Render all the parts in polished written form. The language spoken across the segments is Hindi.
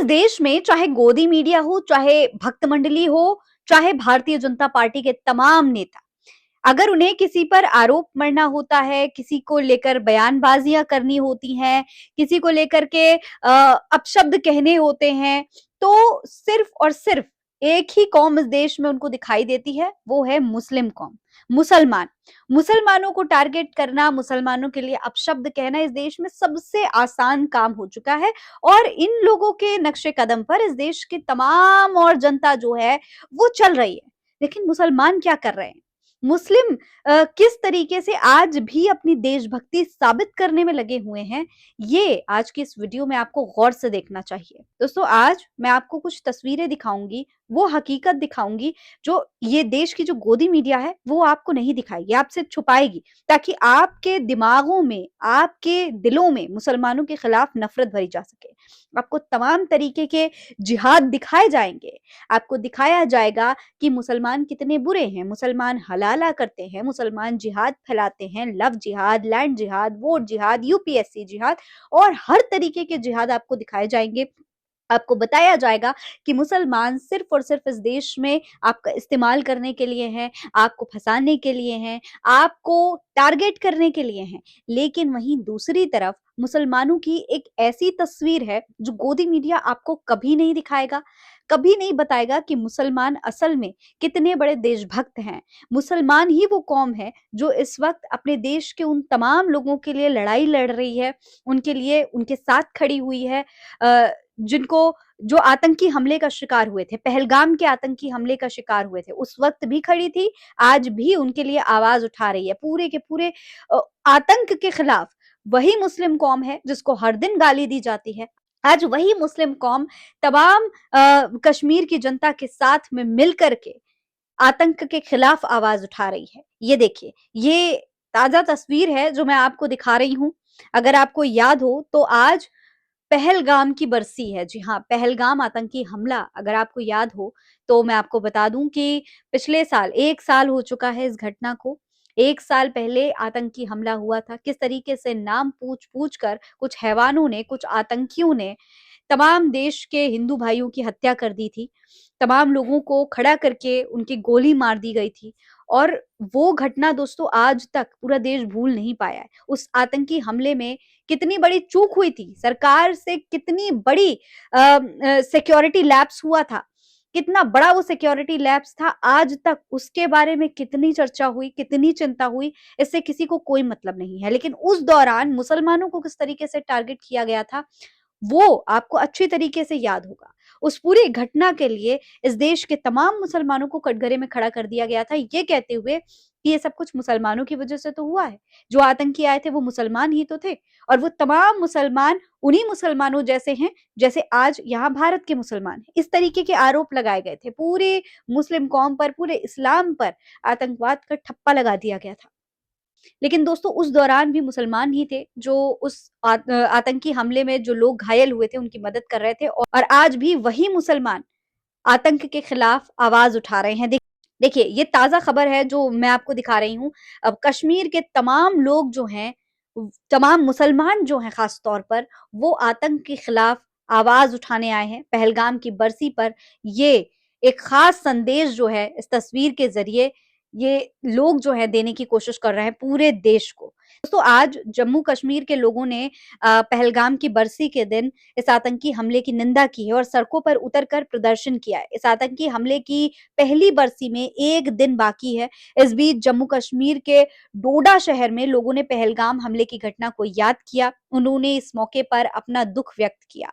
देश में चाहे गोदी मीडिया हो, चाहे भक्त मंडली हो, चाहे भारतीय जनता पार्टी के तमाम नेता, अगर उन्हें किसी पर आरोप मढ़ना होता है, किसी को लेकर बयानबाजियां करनी होती हैं, किसी को लेकर के अपशब्द कहने होते हैं, तो सिर्फ और सिर्फ एक ही कौम इस देश में उनको दिखाई देती है, वो है मुस्लिम कौम, मुसलमान। मुसलमानों को टारगेट करना, मुसलमानों के लिए अपशब्द कहना इस देश में सबसे आसान काम हो चुका है और इन लोगों के नक्शे कदम पर इस देश की तमाम और जनता जो है, वो चल रही है। लेकिन मुसलमान क्या कर रहे हैं? मुस्लिम किस तरीके से आज भी अपनी देशभक्ति साबित करने में लगे हुए हैं, ये आज की इस वीडियो में आपको गौर से देखना चाहिए। दोस्तों, आज मैं आपको कुछ तस्वीरें दिखाऊंगी, वो हकीकत दिखाऊंगी जो ये देश की जो गोदी मीडिया है, वो आपको नहीं दिखाएगी, आपसे छुपाएगी, ताकि आपके दिमागों में, आपके दिलों में मुसलमानों के खिलाफ नफरत भरी जा सके। आपको तमाम तरीके के जिहाद दिखाए जाएंगे, आपको दिखाया जाएगा कि मुसलमान कितने बुरे हैं, मुसलमान हलाला करते हैं, मुसलमान जिहाद फैलाते हैं, लव जिहाद, लैंड जिहाद, वोट जिहाद, यूपीएससी जिहाद और हर तरीके के जिहाद आपको दिखाए जाएंगे। आपको बताया जाएगा कि मुसलमान सिर्फ और सिर्फ इस देश में आपका इस्तेमाल करने के लिए हैं, आपको फंसाने के लिए हैं, आपको टारगेट करने के लिए हैं। लेकिन वहीं दूसरी तरफ मुसलमानों की एक ऐसी तस्वीर है जो गोदी मीडिया आपको कभी नहीं दिखाएगा, कभी नहीं बताएगा कि मुसलमान असल में कितने बड़े देशभक्त हैं। मुसलमान ही वो कौम है जो इस वक्त अपने देश के उन तमाम लोगों के लिए लड़ाई लड़ रही है, उनके लिए उनके साथ खड़ी हुई है, जिनको जो आतंकी हमले का शिकार हुए थे, पहलगाम के आतंकी हमले का शिकार हुए थे, उस वक्त भी खड़ी थी, आज भी उनके लिए आवाज उठा रही है। पूरे के पूरे आतंक के खिलाफ वही मुस्लिम कौम है जिसको हर दिन गाली दी जाती है। आज वही मुस्लिम कौम तमाम कश्मीर की जनता के साथ में मिलकर के आतंक के खिलाफ आवाज उठा रही है। ये देखिए, ये ताजा तस्वीर है जो मैं आपको दिखा रही हूं। अगर आपको याद हो तो आज पहलगाम की बरसी है। जी हाँ, पहलगाम आतंकी हमला अगर आपको याद हो तो मैं आपको बता दूं कि पिछले साल 1 साल हो चुका है इस घटना को। 1 साल पहले आतंकी हमला हुआ था। किस तरीके से नाम पूछ-पूछ कर कुछ हैवानों ने, कुछ आतंकियों ने तमाम देश के हिंदू भाइयों की हत्या कर दी थी। तमाम लोगों को खड़ा करके उनकी गोली मार दी गई थी और वो घटना दोस्तों आज तक पूरा देश भूल नहीं पाया है। उस आतंकी हमले में कितनी बड़ी चूक हुई थी, सरकार से कितनी बड़ी सिक्योरिटी लैप्स हुआ था, कितना बड़ा वो सिक्योरिटी लैप्स था, आज तक उसके बारे में कितनी चर्चा हुई, कितनी चिंता हुई, इससे किसी को कोई मतलब नहीं है। लेकिन उस दौरान मुसलमानों को किस तरीके से टारगेट किया गया था, वो आपको अच्छी तरीके से याद होगा। उस पूरी घटना के लिए इस देश के तमाम मुसलमानों को कटघरे में खड़ा कर दिया गया था, ये कहते हुए कि ये सब कुछ मुसलमानों की वजह से तो हुआ है। जो आतंकी आए थे वो मुसलमान ही तो थे और वो तमाम मुसलमान उन्हीं मुसलमानों जैसे हैं जैसे आज यहाँ भारत के मुसलमान हैं। इस तरीके के आरोप लगाए गए थे। पूरे मुस्लिम कौम पर, पूरे इस्लाम पर आतंकवाद का ठप्पा लगा दिया गया था। लेकिन दोस्तों, उस दौरान भी मुसलमान ही थे जो उस आतंकी हमले में जो लोग घायल हुए थे उनकी मदद कर रहे थे और आज भी वही मुसलमान आतंक के खिलाफ आवाज उठा रहे हैं। देखिए, ये ताजा खबर है जो मैं आपको दिखा रही हूँ। अब कश्मीर के तमाम लोग जो हैं, तमाम मुसलमान जो हैं खास तौर पर, वो आतंक के खिलाफ आवाज उठाने आए हैं। पहलगाम की बरसी पर ये एक खास संदेश जो है इस तस्वीर के जरिए ये लोग जो है देने की कोशिश कर रहे हैं पूरे देश को। दोस्तों, आज जम्मू कश्मीर के लोगों ने पहलगाम की बरसी के दिन इस आतंकी हमले की निंदा की है और सड़कों पर उतरकर प्रदर्शन किया है। इस आतंकी हमले की पहली बरसी में 1 दिन बाकी है। इस बीच जम्मू कश्मीर के डोडा शहर में लोगों ने पहलगाम हमले की घटना को याद किया। उन्होंने इस मौके पर अपना दुख व्यक्त किया।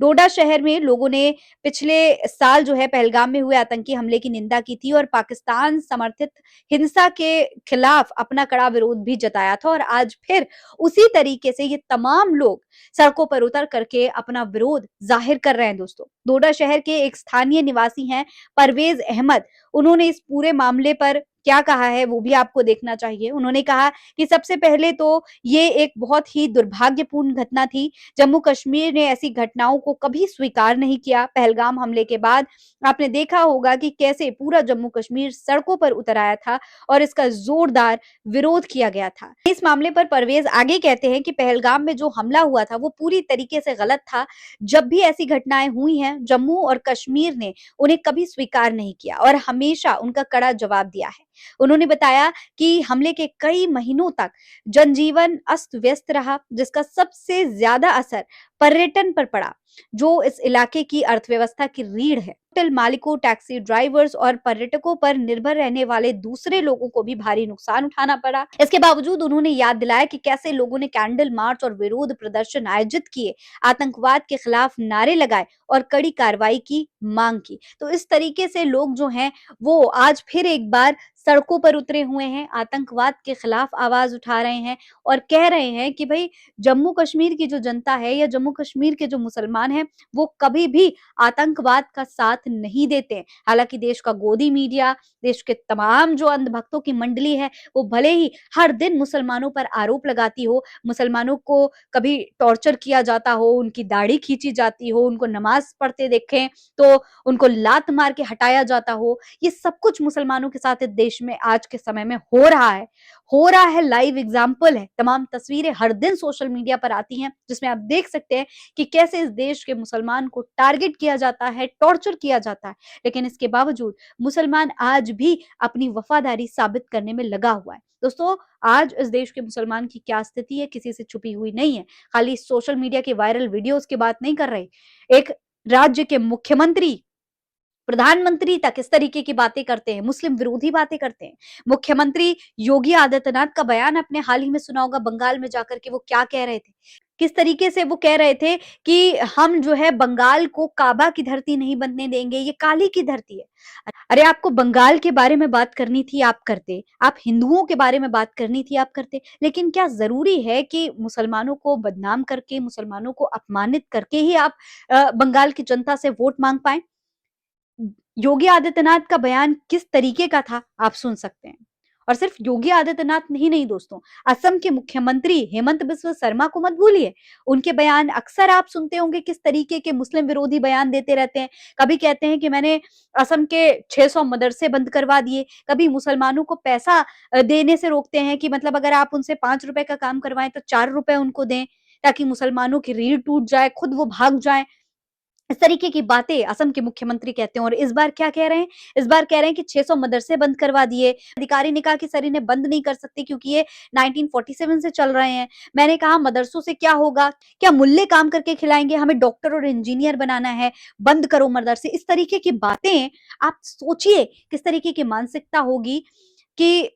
डोडा शहर में लोगों ने पिछले साल जो है पहलगाम में हुए आतंकी हमले की निंदा की थी और पाकिस्तान समर्थित हिंसा के खिलाफ अपना कड़ा विरोध भी जताया था और आज फिर उसी तरीके से ये तमाम लोग सड़कों पर उतर करके अपना विरोध जाहिर कर रहे हैं। दोस्तों, डोडा शहर के एक स्थानीय निवासी हैं परवेज अहमद, उन्होंने इस पूरे मामले पर क्या कहा है वो भी आपको देखना चाहिए। उन्होंने कहा कि सबसे पहले तो ये एक बहुत ही दुर्भाग्यपूर्ण घटना थी। जम्मू कश्मीर ने ऐसी घटनाओं को कभी स्वीकार नहीं किया। पहलगाम हमले के बाद आपने देखा होगा कि कैसे पूरा जम्मू कश्मीर सड़कों पर उतर आया था और इसका जोरदार विरोध किया गया था। इस मामले पर परवेज आगे कहते हैं कि पहलगाम में जो हमला हुआ था वो पूरी तरीके से गलत था। जब भी ऐसी घटनाएं हुई हैं, जम्मू और कश्मीर ने उन्हें कभी स्वीकार नहीं किया और हमेशा उनका कड़ा जवाब दिया है। उन्होंने बताया कि हमले के कई महीनों तक जनजीवन अस्त व्यस्त रहा, जिसका सबसे ज्यादा असर पर्यटन पर पड़ा, जो इस इलाके की अर्थव्यवस्था की रीढ़ है। होटल मालिकों, टैक्सी ड्राइवर्स और पर्यटकों पर निर्भर रहने वाले दूसरे लोगों को भी भारी नुकसान उठाना पड़ा। इसके बावजूद उन्होंने याद दिलाया कि कैसे लोगों ने कैंडल मार्च और विरोध प्रदर्शन आयोजित किए, आतंकवाद के खिलाफ नारे लगाए और कड़ी कार्रवाई की मांग की। तो इस तरीके से लोग जो हैं वो आज फिर एक बार सड़कों पर उतरे हुए हैं, आतंकवाद के खिलाफ आवाज उठा रहे हैं और कह रहे हैं कि भाई जम्मू कश्मीर की जो जनता है या जम्मू कश्मीर के जो मुसलमान हैं वो कभी भी आतंकवाद का साथ नहीं देते। हालांकि देश का गोदी मीडिया, देश के तमाम जो अंधभक्तों की मंडली है वो भले ही हर दिन मुसलमानों पर आरोप लगाती हो, मुसलमानों को कभी टॉर्चर किया जाता हो, उनकी दाढ़ी खींची जाती हो, उनको नमाज पढ़ते देखें तो उनको लात मार के हटाया जाता हो, ये सब कुछ मुसलमानों के साथ इस देश में आज के समय में हो रहा है। लाइव एग्जाम्पल है, तमाम तस्वीरें हर दिन सोशल मीडिया पर आती हैं जिसमें आप देख सकते हैं कि कैसे इस देश के मुसलमान को टारगेट किया जाता है, टॉर्चर किया जाता है। लेकिन इसके बावजूद मुसलमान आज भी अपनी वफादारी साबित करने में लगा हुआ है। दोस्तों, आज इस देश के मुसलमान की क्या स्थिति है किसी से छुपी हुई नहीं है। खाली सोशल मीडिया के वायरल वीडियोस की बात नहीं कर रहे, एक राज्य के मुख्यमंत्री, प्रधानमंत्री तक इस तरीके की बातें करते हैं, मुस्लिम विरोधी बातें करते हैं। मुख्यमंत्री योगी आदित्यनाथ का बयान आपने हाल ही में सुना होगा, बंगाल में जाकर के वो क्या कह रहे थे, किस तरीके से वो कह रहे थे कि हम जो है बंगाल को काबा की धरती नहीं बनने देंगे, ये काली की धरती है। अरे आपको बंगाल के बारे में बात करनी थी, आप करते। आप हिंदुओं के बारे में बात करनी थी, आप करते। लेकिन क्या जरूरी है कि मुसलमानों को बदनाम करके, मुसलमानों को अपमानित करके ही आप बंगाल की जनता से वोट मांग पाए? योगी आदित्यनाथ का बयान किस तरीके का था आप सुन सकते हैं। और सिर्फ योगी आदित्यनाथ नहीं दोस्तों, असम के मुख्यमंत्री हेमंत बिस्वा शर्मा को मत भूलिए। उनके बयान अक्सर आप सुनते होंगे किस तरीके के मुस्लिम विरोधी बयान देते रहते हैं। कभी कहते हैं कि मैंने असम के 600 मदरसे बंद करवा दिए, कभी मुसलमानों को पैसा देने से रोकते हैं कि मतलब अगर आप उनसे 5 रुपए का काम करवाएं तो 4 रुपए उनको दें, ताकि मुसलमानों की रीढ़ टूट जाए, खुद वो भाग जाए। इस तरीके की बातें असम के मुख्यमंत्री कहते हैं। और इस बार क्या कह रहे हैं? इस बार कह रहे हैं कि 600 मदरसे बंद करवा दिए। अधिकारी ने कहा कि सर इन्हें बंद नहीं कर सकते क्योंकि ये 1947 से चल रहे हैं। मैंने कहा मदरसों से क्या होगा? क्या मुल्ले काम करके खिलाएंगे? हमें डॉक्टर और इंजीनियर बनाना है, बंद करो मदरसे। इस तरीके की बातें आप सोचिए किस तरीके की मानसिकता होगी कि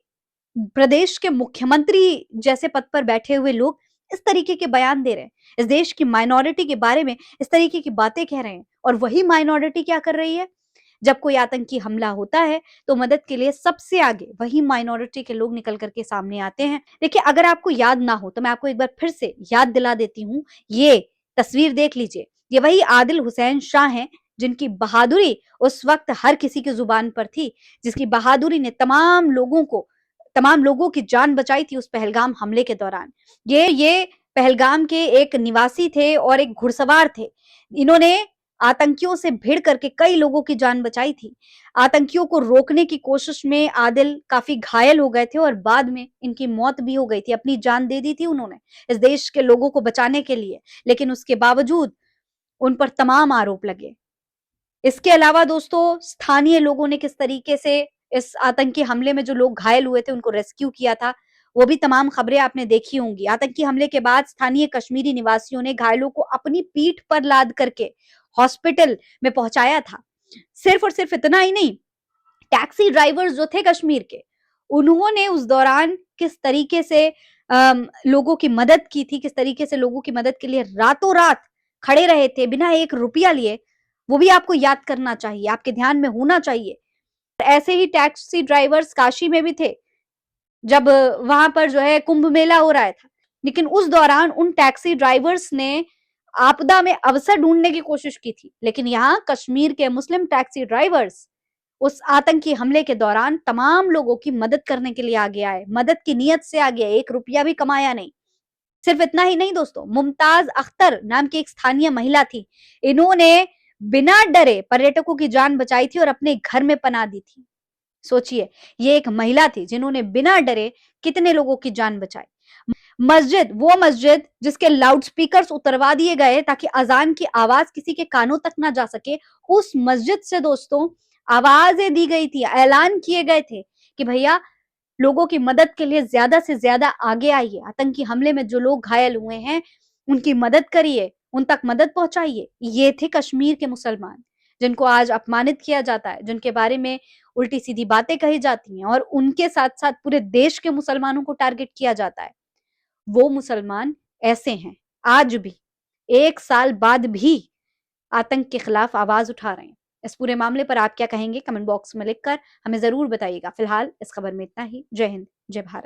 प्रदेश के मुख्यमंत्री जैसे पद पर बैठे हुए लोग इस तरीके के बयान दे रहे हैं, इस देश की माइनॉरिटी के बारे में इस तरीके की बातें कह रहे हैं। और वही माइनॉरिटी क्या कर रही है? जब कोई आतंकी हमला होता है तो मदद के लिए सबसे आगे वही माइनॉरिटी के लोग निकल करके सामने आते हैं। देखिए, अगर आपको याद ना हो तो मैं आपको एक बार फिर से याद दिला देती हूँ। ये तस्वीर देख लीजिए, ये वही आदिल हुसैन शाह हैं जिनकी बहादुरी उस वक्त हर किसी की जुबान पर थी, जिसकी बहादुरी ने तमाम लोगों की जान बचाई थी उस पहलगाम हमले के दौरान। ये पहलगाम के एक निवासी थे और एक घुड़सवार थे। इन्होंने आतंकियों से भिड़ करके कई लोगों की जान बचाई थी। आतंकियों को रोकने की कोशिश में आदिल काफी घायल हो गए थे और बाद में इनकी मौत भी हो गई थी। अपनी जान दे दी थी उन्होंने इस देश के लोगों को बचाने के लिए, लेकिन उसके बावजूद उन पर तमाम आरोप लगे। इसके अलावा दोस्तों, स्थानीय लोगों ने किस तरीके से इस आतंकी हमले में जो लोग घायल हुए थे उनको रेस्क्यू किया था, वो भी तमाम खबरें आपने देखी होंगी। आतंकी हमले के बाद स्थानीय कश्मीरी निवासियों ने घायलों को अपनी पीठ पर लाद करके हॉस्पिटल में पहुंचाया था। सिर्फ और सिर्फ इतना ही नहीं, टैक्सी ड्राइवर्स जो थे कश्मीर के, उन्होंने उस दौरान किस तरीके से लोगों की मदद की थी, किस तरीके से लोगों की मदद के लिए रातों रात खड़े रहे थे बिना 1 रुपया लिए, वो भी आपको याद करना चाहिए, आपके ध्यान में होना चाहिए। ऐसे ही टैक्सी ड्राइवर्स काशी में भी थे, जब वहां पर जो है कुंभ मेला हो रहा था, लेकिन उस दौरान उन टैक्सी ड्राइवर्स ने आपदा में अवसर ढूंढने की कोशिश की थी। लेकिन यहाँ कश्मीर के मुस्लिम टैक्सी ड्राइवर्स उस आतंकी हमले के दौरान तमाम लोगों की मदद करने के लिए आगे आए, मदद की नीयत से आगे आए, 1 रुपया भी कमाया नहीं। सिर्फ इतना ही नहीं दोस्तों, मुमताज अख्तर नाम की एक स्थानीय महिला थी। इन्होंने बिना डरे पर्यटकों की जान बचाई थी और अपने घर में पनाह दी थी। सोचिए, ये एक महिला थी जिन्होंने बिना डरे कितने लोगों की जान बचाई। मस्जिद, वो मस्जिद जिसके लाउड स्पीकर्स उतरवा दिए गए ताकि अजान की आवाज किसी के कानों तक ना जा सके, उस मस्जिद से दोस्तों आवाजें दी गई थी, ऐलान किए गए थे कि भैया लोगों की मदद के लिए ज्यादा से ज्यादा आगे आइए, आतंकी हमले में जो लोग घायल हुए हैं उनकी मदद करिए, उन तक मदद पहुंचाइए। ये थे कश्मीर के मुसलमान जिनको आज अपमानित किया जाता है, जिनके बारे में उल्टी सीधी बातें कही जाती हैं और उनके साथ साथ पूरे देश के मुसलमानों को टारगेट किया जाता है। वो मुसलमान ऐसे हैं, आज भी 1 साल बाद भी आतंक के खिलाफ आवाज उठा रहे हैं। इस पूरे मामले पर आप क्या कहेंगे? कमेंट बॉक्स में लिखकर हमें जरूर बताइएगा। फिलहाल इस खबर में इतना ही। जय हिंद, जय भारत।